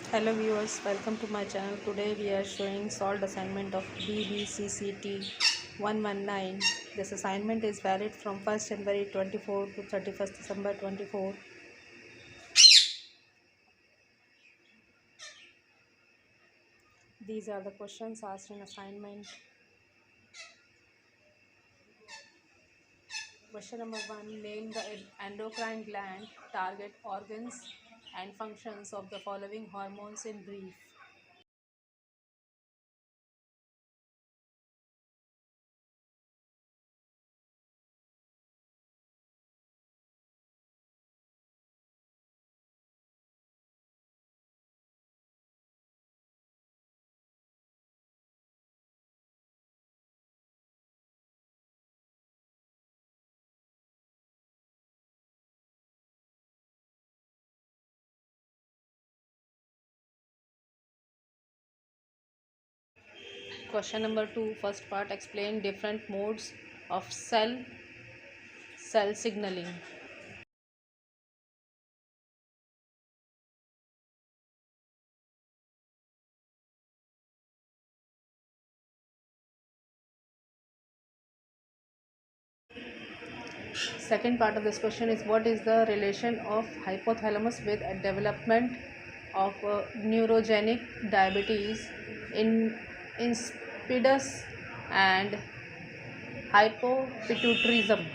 Hello viewers, welcome to my channel. Today we are showing solved assignment of BBCCT-119. This assignment is valid from 1st January 24 to 31st December 24. These are the questions asked in assignment. Question number 1. Name the endocrine gland, target organs and functions of the following hormones in brief. Question number 2. First part, explain different modes of cell signaling. Second part of this question is, what is the relation of hypothalamus with a development of neurogenic diabetes in insipidus and hypopituitarism?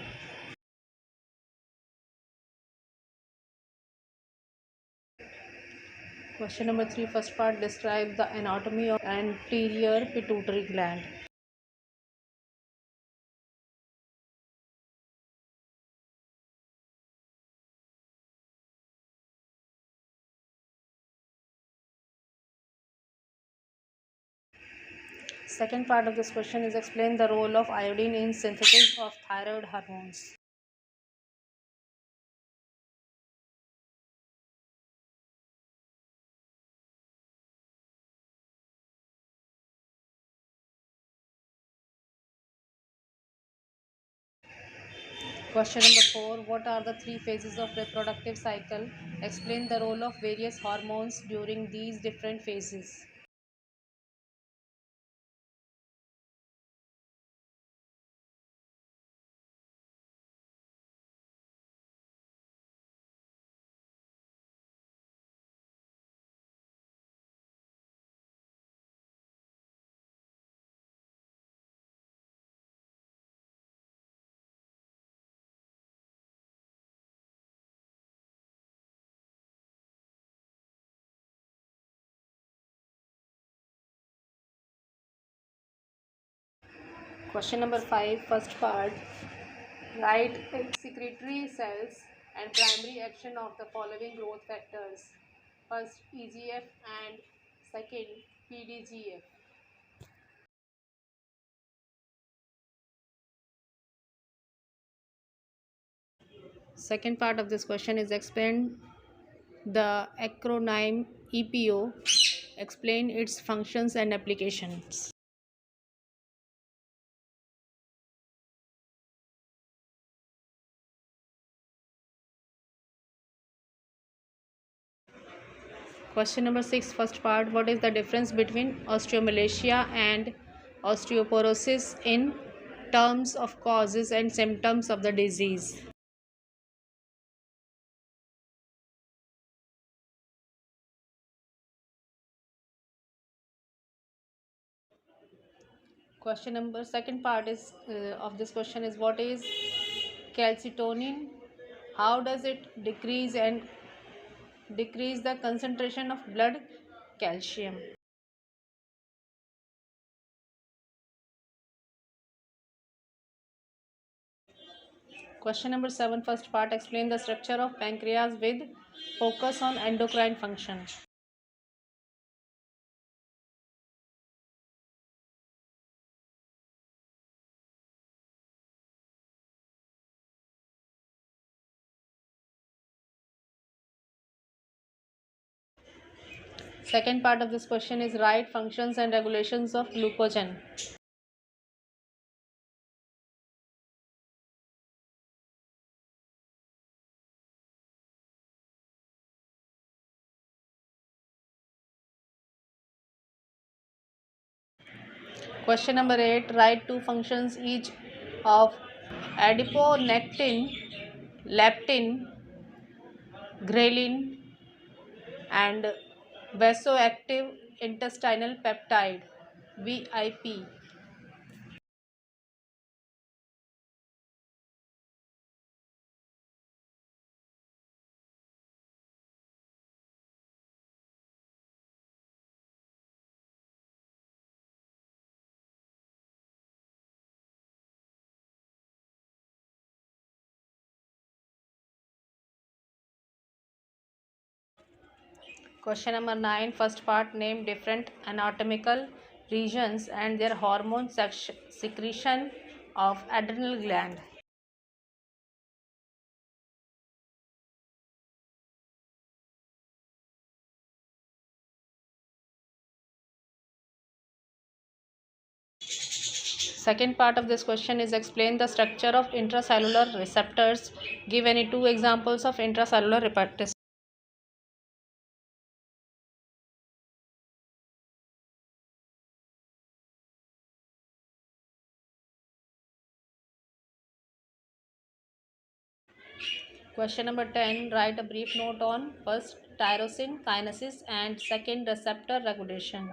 Question number 3. First part, describe the anatomy of anterior pituitary gland. Second part of this question is, explain the role of iodine in synthesis of thyroid hormones. Question number 4. What are the three phases of reproductive cycle? Explain the role of various hormones during these different phases. Question number 5. First part. Write secretory cells and primary action of the following growth factors. First, EGF and second, PDGF. Second part of this question is, explain the acronym EPO. Explain its functions and applications. Question number 6. First part. What is the difference between osteomalacia and osteoporosis in terms of causes and symptoms of the disease? Question number second part is of this question is, what is calcitonin? How does it decrease the concentration of blood calcium? Question number 7. First part, explain the structure of pancreas with focus on endocrine function. Second part of this question is, write functions and regulations of glucagon. Question number 8. Write two functions each of adiponectin, leptin, ghrelin, and vasoactive intestinal peptide VIP. Question number 9. First part. Name different anatomical regions and their hormone secretion of adrenal gland. Second part of this question is explain the structure of intracellular receptors. Give any two examples of intracellular receptors. Question number 10. Write a brief note on first tyrosine kinases and second receptor regulation.